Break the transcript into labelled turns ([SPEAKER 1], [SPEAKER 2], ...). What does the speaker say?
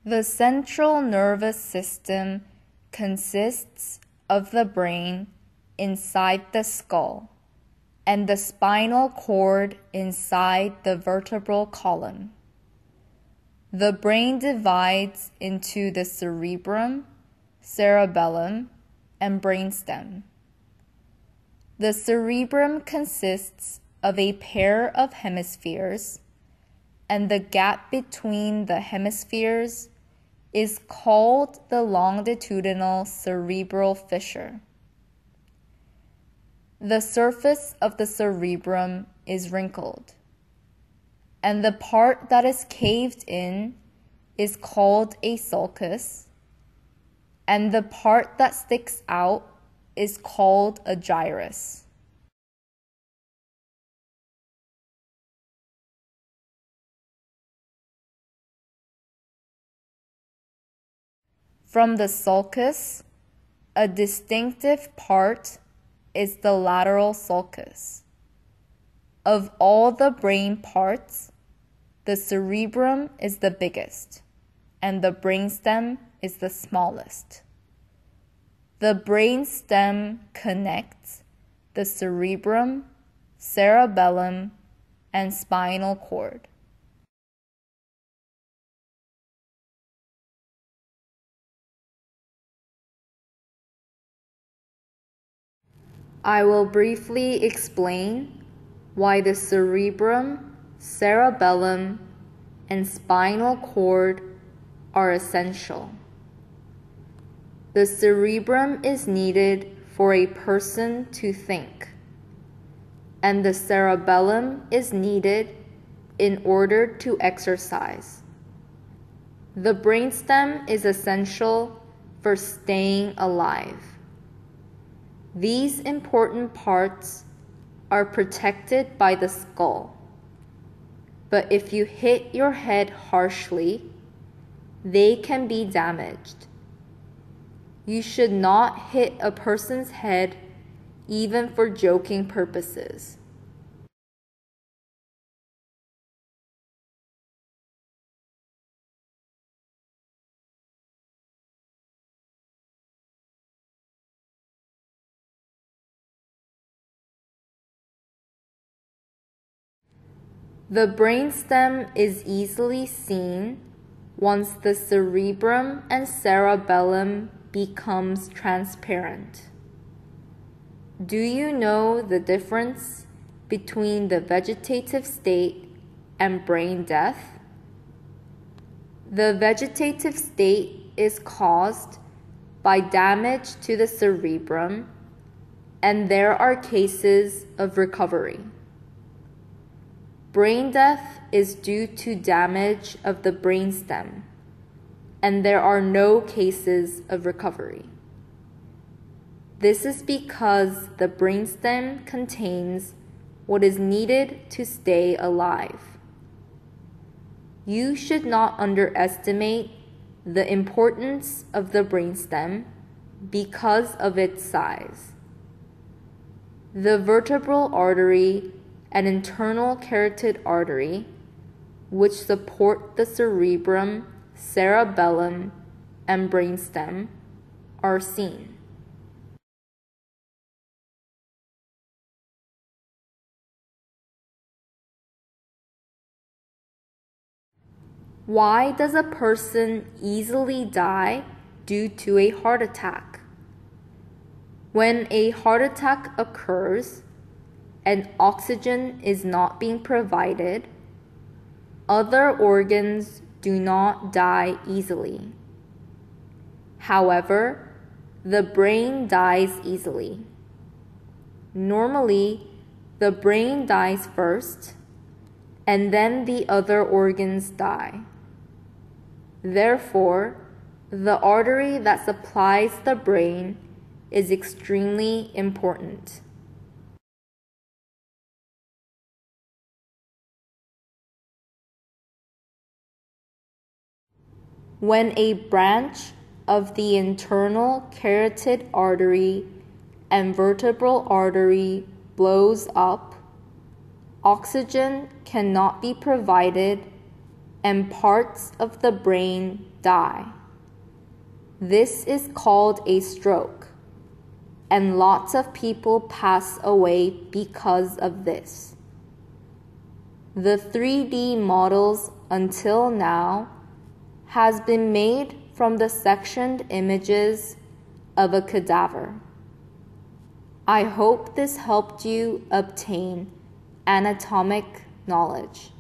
[SPEAKER 1] The central nervous system consists of the brain inside the skull and the spinal cord inside the vertebral column. The brain divides into the cerebrum, cerebellum, and brainstem. The cerebrum consists of a pair of hemispheres, and the gap between the hemispheres is called the longitudinal cerebral fissure. The surface of the cerebrum is wrinkled, and the part that is caved in is called a sulcus, and the part that sticks out is called a gyrus. From the sulcus, a distinctive part is the lateral sulcus. Of all the brain parts, the cerebrum is the biggest, and the brainstem is the smallest. The brainstem connects the cerebrum, cerebellum, and spinal cord. I will briefly explain why the cerebrum, cerebellum, and spinal cord are essential. The cerebrum is needed for a person to think, and the cerebellum is needed in order to exercise. The brainstem is essential for staying alive. These important parts are protected by the skull, but if you hit your head harshly, they can be damaged. You should not hit a person's head even for joking purposes. The brainstem is easily seen once the cerebrum and cerebellum becomes transparent. Do you know the difference between the vegetative state and brain death? The vegetative state is caused by damage to the cerebrum, and there are cases of recovery. Brain death is due to damage of the brainstem, and there are no cases of recovery. This is because the brainstem contains what is needed to stay alive. You should not underestimate the importance of the brainstem because of its size. The vertebral artery and internal carotid artery, which support the cerebrum, cerebellum, and brainstem, are seen. Why does a person easily die due to a heart attack? When a heart attack occurs and oxygen is not being provided, other organs do not die easily. However, the brain dies easily. Normally, the brain dies first, and then the other organs die. Therefore, the artery that supplies the brain is extremely important. When a branch of the internal carotid artery and vertebral artery blows up, oxygen cannot be provided and parts of the brain die. This is called a stroke, and lots of people pass away because of this. The 3D models until now has been made from the sectioned images of a cadaver. I hope this helped you obtain anatomic knowledge.